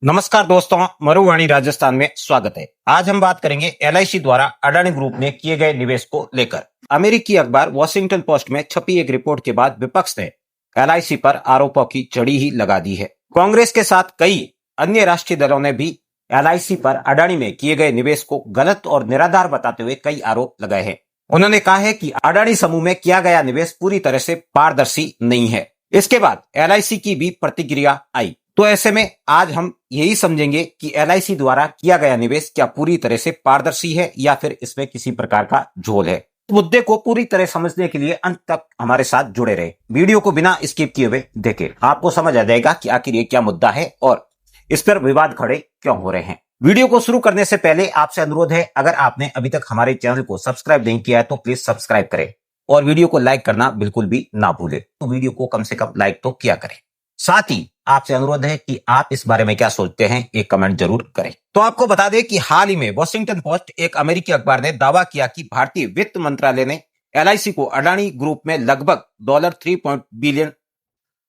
नमस्कार दोस्तों, मरुवाणी राजस्थान में स्वागत है। आज हम बात करेंगे एलआईसी द्वारा अडानी ग्रुप में किए गए निवेश को लेकर। अमेरिकी अखबार वॉशिंगटन पोस्ट में छपी एक रिपोर्ट के बाद विपक्ष ने एलआईसी पर आरोपों की झड़ी ही लगा दी है। कांग्रेस के साथ कई अन्य राष्ट्रीय दलों ने भी एलआईसी पर अडानी में किए गए निवेश को गलत और निराधार बताते हुए कई आरोप लगाए हैं। उन्होंने कहा है कि अडानी समूह में किया गया निवेश पूरी तरह से पारदर्शी नहीं है। इसके बाद एलआईसी की भी प्रतिक्रिया आई। तो ऐसे में आज हम यही समझेंगे कि एलआईसी द्वारा किया गया निवेश क्या पूरी तरह से पारदर्शी है या फिर इसमें किसी प्रकार का झोल है। मुद्दे को पूरी तरह समझने के लिए अंत तक हमारे साथ जुड़े रहे। वीडियो को बिना स्किप किए हुए देखें, आपको समझ आ जाएगा कि आखिर ये क्या मुद्दा है और इस पर विवाद खड़े क्यों हो रहे हैं। वीडियो को शुरू करने से पहले आपसे अनुरोध है, अगर आपने अभी तक हमारे चैनल को सब्सक्राइब नहीं किया है तो प्लीज सब्सक्राइब करें और वीडियो को लाइक करना बिल्कुल भी ना भूलें। तो वीडियो को कम से कम लाइक तो किया करें। साथ ही आपसे अनुरोध है कि आप इस बारे में क्या सोचते हैं, एक कमेंट जरूर करें। तो आपको बता दें कि हाल ही में वॉशिंगटन पोस्ट एक अमेरिकी अखबार ने दावा किया कि भारतीय वित्त मंत्रालय ने एलआईसी को अडानी ग्रुप में लगभग $3 बिलियन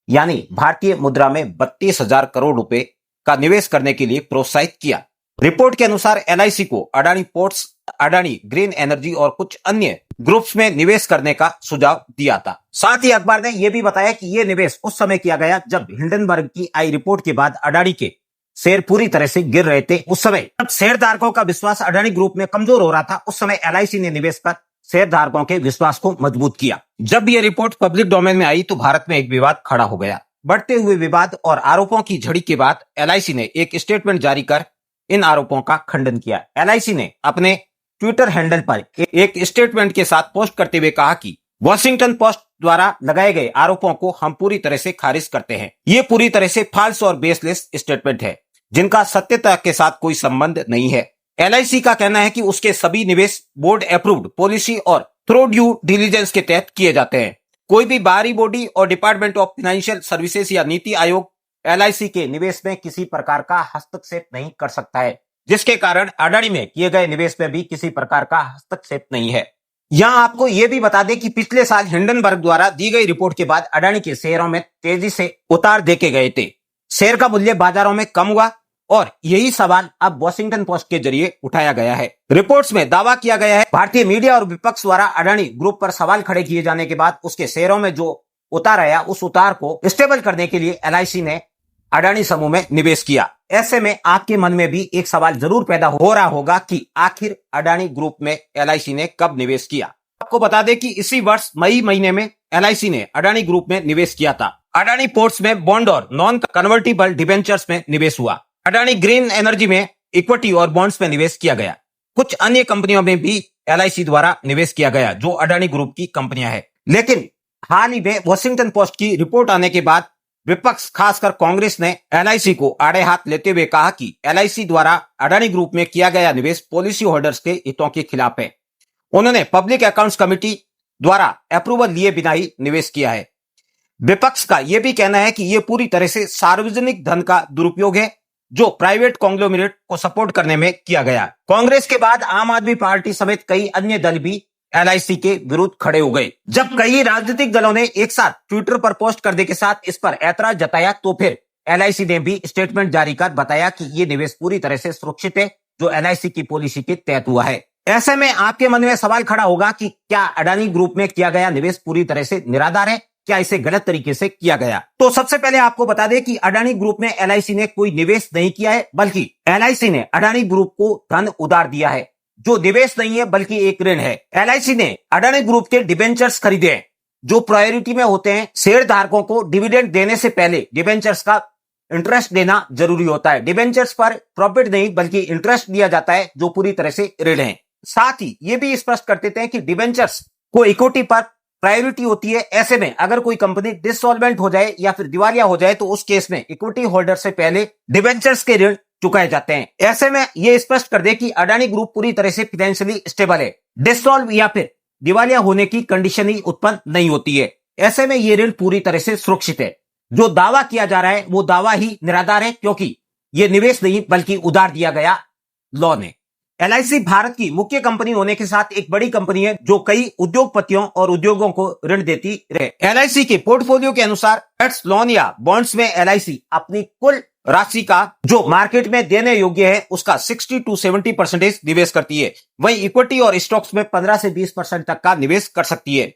यानी भारतीय मुद्रा में 32,000 करोड़ रुपए का निवेश करने के लिए प्रोत्साहित किया। रिपोर्ट के अनुसार एलआईसी को Adani ports, Adani green energy और कुछ अन्य ग्रुप्स में निवेश करने का सुझाव दिया था। साथ ही अखबार ने यह भी बताया कि यह निवेश उस समय किया गया जब हिंडनबर्ग की आई रिपोर्ट के बाद अडानी के शेयर पूरी तरह से गिर रहे थे। उस समय जब शेयरधारकों का विश्वास अडानी ग्रुप में कमजोर हो रहा था, उस समय एलआईसी ने निवेश कर शेयरधारकों के विश्वास को मजबूत किया। जब यह रिपोर्ट पब्लिक डोमेन में आई तो भारत में एक विवाद खड़ा हो गया। बढ़ते हुए विवाद और आरोपों की झड़ी के बाद एलआईसी ने एक स्टेटमेंट जारी कर इन आरोपों का खंडन किया। एलआईसी ने अपने ट्विटर हैंडल पर एक स्टेटमेंट के साथ पोस्ट करते हुए कहा कि वॉशिंगटन पोस्ट द्वारा लगाए गए आरोपों को हम पूरी तरह से खारिज करते हैं। ये पूरी तरह से फॉल्स और बेसलेस स्टेटमेंट है जिनका सत्यता के साथ कोई संबंध नहीं है। एलआईसी का कहना है कि उसके सभी निवेश बोर्ड अप्रूव्ड पॉलिसी और थ्रो ड्यू डिलीजेंस के तहत किए जाते हैं। कोई भी बाहरी बॉडी और डिपार्टमेंट ऑफ फाइनेंशियल सर्विसेज या नीति आयोग एलआईसी के निवेश में किसी प्रकार का हस्तक्षेप नहीं कर सकता है, जिसके कारण अडानी में किए गए निवेश में भी किसी प्रकार का हस्तक्षेप नहीं है। यहां आपको यह भी बता दें कि पिछले साल हिंडनबर्ग द्वारा दी गई रिपोर्ट के बाद अडानी के शेयरों में तेजी से उतार देके गए थे। शेयर का मूल्य बाजारों में कम हुआ और यही सवाल अब वॉशिंगटन पोस्ट के जरिए उठाया गया है। रिपोर्ट्स में दावा किया गया है भारतीय मीडिया और विपक्ष द्वारा अडानी ग्रुप पर सवाल खड़े किए जाने के बाद उसके शेयरों में जो उतार आया, उस उतार को स्टेबल करने के लिए एलआईसी ने अडानी समूह में निवेश किया। ऐसे में आपके मन में भी एक सवाल जरूर पैदा हो रहा होगा कि आखिर अडानी ग्रुप में एलआईसी ने कब निवेश किया। आपको बता दें कि इसी वर्ष मई महीने में एलआईसी ने अडानी ग्रुप में निवेश किया था। अडानी पोर्ट्स में बॉन्ड और नॉन कन्वर्टिबल डिबेंचर्स में निवेश हुआ। अडानी ग्रीन एनर्जी में इक्विटी और बॉन्ड्स में निवेश किया गया। कुछ अन्य कंपनियों में भी एलआईसी द्वारा निवेश किया गया जो अडानी ग्रुप की कंपनियां हैं। लेकिन हाल ही में वॉशिंगटन पोस्ट की रिपोर्ट आने के बाद विपक्ष खासकर कांग्रेस ने एलआईसी को आड़े हाथ लेते हुए कहा कि एलआईसी द्वारा अडानी ग्रुप में किया गया निवेश पॉलिसी होल्डर्स के हितों के खिलाफ है। उन्होंने पब्लिक अकाउंट्स कमेटी द्वारा अप्रूवल लिए बिना ही निवेश किया है। विपक्ष का यह भी कहना है कि यह पूरी तरह से सार्वजनिक धन का दुरुपयोग है जो प्राइवेट कॉन्ग्लोमरेट को सपोर्ट करने में किया गया। कांग्रेस के बाद आम आदमी पार्टी समेत कई अन्य दल भी एलआईसी के विरुद्ध खड़े हो गए। जब कई राजनीतिक दलों ने एक साथ ट्विटर पर पोस्ट करने के साथ इस पर ऐतराज जताया तो फिर एलआईसी ने भी स्टेटमेंट जारी कर बताया कि ये निवेश पूरी तरह से सुरक्षित है जो एलआईसी की पॉलिसी के तहत हुआ है। ऐसे में आपके मन में सवाल खड़ा होगा कि क्या अडानी ग्रुप में किया गया निवेश पूरी तरह से निराधार है, क्या इसे गलत तरीके से किया गया। तो सबसे पहले आपको बता दें कि अडानी ग्रुप में एलआईसी ने कोई निवेश नहीं किया है, बल्कि एलआईसी ने अडानी ग्रुप को धन उधार दिया है जो निवेश नहीं है बल्कि एक ऋण है। एलआईसी ने अडानी ग्रुप के डिबेंचर्स खरीदे हैं जो प्रायोरिटी में होते हैं। शेयर धारकों को डिविडेंड देने से पहले डिबेंचर्स का इंटरेस्ट देना जरूरी होता है। डिबेंचर्स पर प्रॉफिट नहीं बल्कि इंटरेस्ट दिया जाता है जो पूरी तरह से ऋण है। साथ ही ये भी स्पष्ट कर देते हैं कि डिबेंचर्स को इक्विटी पर प्रायोरिटी होती है। ऐसे में अगर कोई कंपनी डिसॉल्वेंट हो जाए या फिर दिवालिया हो जाए तो उस केस में इक्विटी होल्डर से पहले डिबेंचर्स के ऋण चुकाए जाते हैं। ऐसे में यह स्पष्ट कर दे कि अडानी ग्रुप पूरी तरह से फाइनेंशियली स्टेबल है। डिसॉल्व या फिर दिवालिया होने की कंडीशन ही उत्पन्न नहीं होती है। ऐसे में यह ऋण पूरी तरह से सुरक्षित है। जो दावा किया जा रहा है वो दावा ही निराधार है क्योंकि यह निवेश नहीं बल्कि उधार दिया गया लोन है। एलआईसी भारत की मुख्य कंपनी होने के साथ एक बड़ी कंपनी है जो कई उद्योगपतियों और उद्योगों को ऋण देती रहे। एलआईसी के पोर्टफोलियो के अनुसार लोन या बॉन्ड्स में एलआईसी अपनी कुल राशि का जो मार्केट में देने योग्य है उसका 60 to 70% निवेश करती है। वहीं इक्विटी और स्टॉक्स में 15 से 20% तक का निवेश कर सकती है।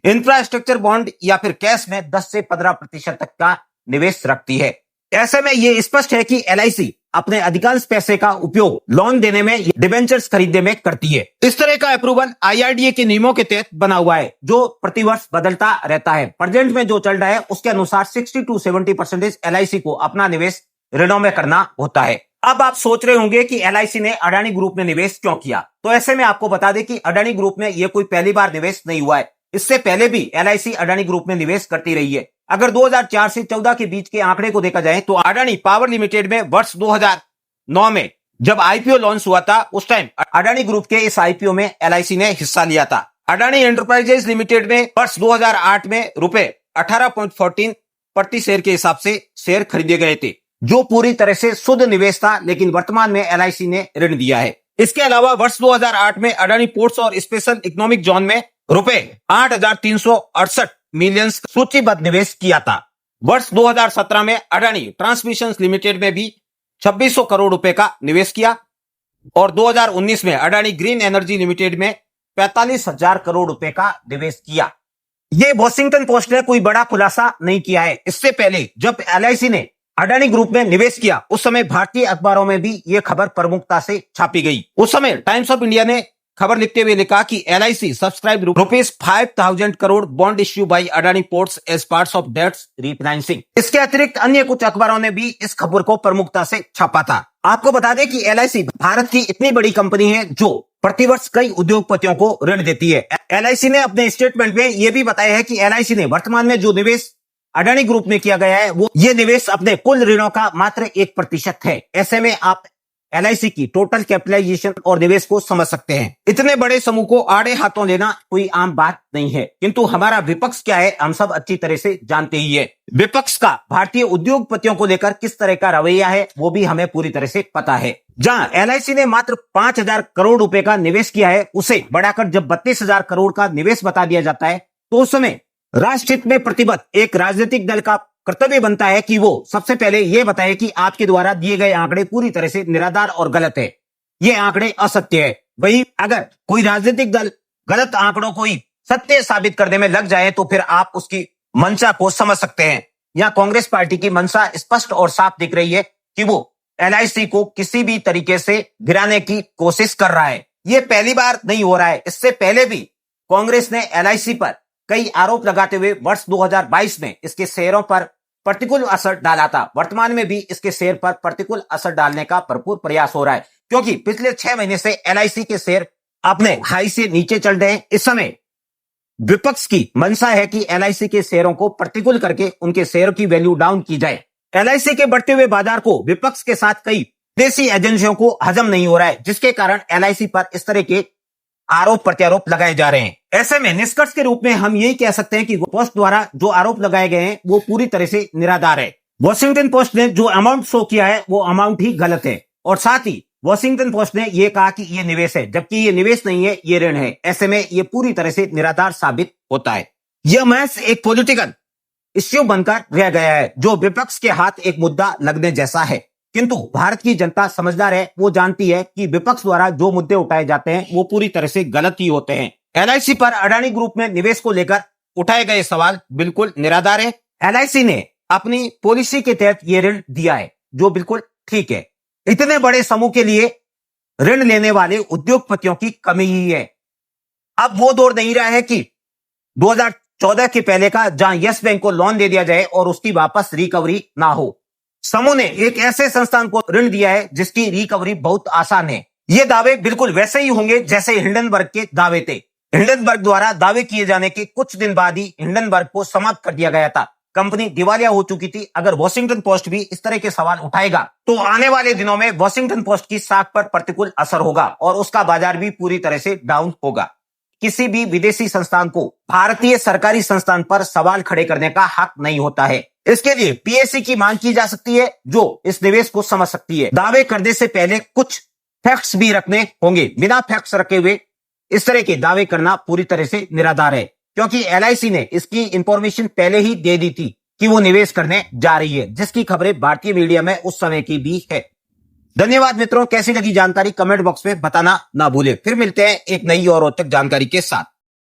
इंफ्रास्ट्रक्चर बॉन्ड या फिर कैश में 10 से 15% तक का निवेश रखती है। ऐसे में यह स्पष्ट है कि एलआईसी अपने अधिकांश पैसे का उपयोग लोन देने में, डिबेंचर्स खरीदने में करती है। इस तरह का अप्रूवल आईआरडीए के नियमों के तहत बना हुआ है, जो प्रतिवर्ष बदलता रहता है। प्रेजेंट में जो चल रहा है उसके अनुसार 60 to 70% एलआईसी को अपना निवेश ऋणों में करना होता है। अब आप सोच रहे होंगे कि एलआईसी ने अडानी ग्रुप में निवेश क्यों किया, तो ऐसे में आपको बता दें कि अडानी ग्रुप में यह कोई पहली बार निवेश नहीं हुआ है। इससे पहले भी एलआईसी अडानी ग्रुप में निवेश करती रही है। अगर 2004 से 14 के बीच के आंकड़े को देखा जाए तो अडानी पावर लिमिटेड में वर्ष 2009 में जब आईपीओ लॉन्च हुआ था, उस टाइम अडानी ग्रुप के इस आईपीओ में एलआईसी ने हिस्सा लिया था। अडानी एंटरप्राइजेज लिमिटेड में वर्ष 2008 में रुपए 18.14 प्रति शेयर के हिसाब से शेयर खरीदे गए थे, जो पूरी तरह से शुद्ध निवेश था, लेकिन वर्तमान में एलआईसी ने ऋण दिया है। इसके अलावा वर्ष 2008 में अडानी पोर्ट्स और स्पेशल इकोनॉमिक जोन में रुपए 8,368 मिलियन सूचीबद्ध निवेश किया था। वर्ष 2017 में अडानी ट्रांसमिशन लिमिटेड में भी 2600 करोड़ रुपए का निवेश किया और 2019 में अडानी ग्रीन एनर्जी लिमिटेड में 45,000 करोड़ रुपए का निवेश किया। ये वॉशिंगटन पोस्ट ने कोई बड़ा खुलासा नहीं किया है। इससे पहले जब एलआईसी ने अडानी ग्रुप में निवेश किया, उस समय भारतीय अखबारों में भी यह खबर प्रमुखता से छापी गई। उस समय टाइम्स ऑफ इंडिया ने खबर लिखते हुए लिखा कि LIC subscribe ₹5,000 crore bond issue by Adani Ports as parts of debts refinancing. इसके अतिरिक्त अन्य कुछ अखबारों ने भी इस खबर को प्रमुखता से छापा था। आपको बता दें कि एलआईसी भारत की इतनी बड़ी कंपनी है जो प्रतिवर्ष कई उद्योगपतियों को ऋण देती है। एलआईसी ने अपने स्टेटमेंट में यह भी बताया है कि एलआईसी ने वर्तमान में जो निवेश अडानी ग्रुप में किया गया है, वो ये निवेश अपने कुल ऋणों का मात्र 1% है। ऐसे में आप एलआईसी की टोटल कैपिटलाइजेशन और निवेश को समझ सकते हैं। इतने बड़े समूह को आड़े हाथों लेना कोई आम बात नहीं है, किंतु हमारा विपक्ष क्या है हम सब अच्छी तरह से जानते ही है। विपक्ष का भारतीय उद्योगपतियों को लेकर किस तरह का रवैया है वो भी हमें पूरी तरह से पता है। जहां एलआईसी ने मात्र 5,000 करोड़ रुपए का निवेश किया है, उसे बढ़ाकर जब 32,000 करोड़ का निवेश बता दिया जाता है, तो उस समय राष्ट्रहित में प्रतिबद्ध एक राजनीतिक दल का कर्तव्य बनता है कि वो सबसे पहले यह बताए कि आपके द्वारा दिए गए आंकड़े पूरी तरह से निराधार और गलत है, ये आंकड़े असत्य है। वही अगर कोई राजनीतिक दल गलत आंकड़ों को ही सत्य साबित करने में लग जाए तो फिर आप उसकी मंशा को समझ सकते हैं। यहाँ कांग्रेस पार्टी की मंशा स्पष्ट और साफ दिख रही है कि वो एलआईसी को किसी भी तरीके से गिराने की कोशिश कर रहा है। ये पहली बार नहीं हो रहा है, इससे पहले भी कांग्रेस ने एलआईसी पर कई आरोप लगाते हुए वर्ष 2022 में इसके शेयरों पर प्रतिकूल असर डाला था। वर्तमान में भी इसके शेयर पर प्रतिकूल असर डालने का भरपूर प्रयास हो रहा है, क्योंकि पिछले 6 महीने से एलआईसी के शेयर अपने हाई से नीचे चल रहे हैं। इस समय विपक्ष की मंशा है कि एलआईसी के शेयरों को प्रतिकूल करके उनके शेयर की वैल्यू डाउन की जाए। एलआईसी के बढ़ते हुए बाजार को विपक्ष के साथ कई विदेशी एजेंसियों को हजम नहीं हो रहा है, जिसके कारण एलआईसी पर इस तरह के आरोप प्रत्यारोप लगाए जा रहे हैं। ऐसे में निष्कर्ष के रूप में हम यही कह सकते हैं कि पोस्ट द्वारा जो आरोप लगाए गए हैं वो पूरी तरह से निराधार है। वॉशिंगटन पोस्ट ने जो अमाउंट शो किया है वो अमाउंट ही गलत है, और साथ ही वॉशिंगटन पोस्ट ने यह कहा कि ये निवेश है, जबकि ये निवेश नहीं है, ये ऋण है। ऐसे में ये पूरी तरह से निराधार साबित होता है। यह महज एक पॉलिटिकल इश्यू बनकर रह गया है, जो विपक्ष के हाथ एक मुद्दा लगने जैसा है। किंतु भारत की जनता समझदार है, वो जानती है कि विपक्ष द्वारा जो मुद्दे उठाए जाते हैं वो पूरी तरह से गलत ही होते हैं। एलआईसी पर अडानी ग्रुप में निवेश को लेकर उठाए गए सवाल बिल्कुल निराधार है। एलआईसी ने अपनी पॉलिसी के तहत ये ऋण दिया है, जो बिल्कुल ठीक है। इतने बड़े समूह के लिए ऋण लेने वाले उद्योगपतियों की कमी ही है। अब वो दौर नहीं रहा है कि 2014 के पहले का, जहां यस बैंक को लोन दे दिया जाए और उसकी वापस रिकवरी ना हो। समूह ने एक ऐसे संस्थान को ऋण दिया है जिसकी रिकवरी बहुत आसान है। ये दावे बिल्कुल वैसे ही होंगे जैसे हिंडनबर्ग के दावे थे। हिंडनबर्ग द्वारा दावे किए जाने के कुछ दिन बाद ही हिंडनबर्ग को समाप्त कर दिया गया था। कंपनी दिवालिया हो चुकी थी। अगर वॉशिंगटन पोस्ट भी इस तरह के सवाल उठाएगा तो आने वाले दिनों में वॉशिंगटन पोस्ट की साख पर प्रतिकूल असर होगा और उसका बाजार भी पूरी तरह से डाउन होगा। किसी भी विदेशी संस्थान को भारतीय सरकारी संस्थान पर सवाल खड़े करने का हक नहीं होता है। इसके लिए पीएससी की मांग की जा सकती है, जो इस निवेश को समझ सकती है। दावे करने से पहले कुछ फैक्ट्स भी रखने होंगे। बिना फैक्ट्स रखे हुए इस तरह के दावे करना पूरी तरह से निराधार है, क्योंकि एलआईसी ने इसकी इंफॉर्मेशन पहले ही दे दी थी कि वो निवेश करने जा रही है, जिसकी खबरें भारतीय मीडिया में उस समय की भी है। धन्यवाद मित्रों, कैसी लगी जानकारी कमेंट बॉक्स में बताना ना भूले। फिर मिलते हैं एक नई और रोचक जानकारी के साथ।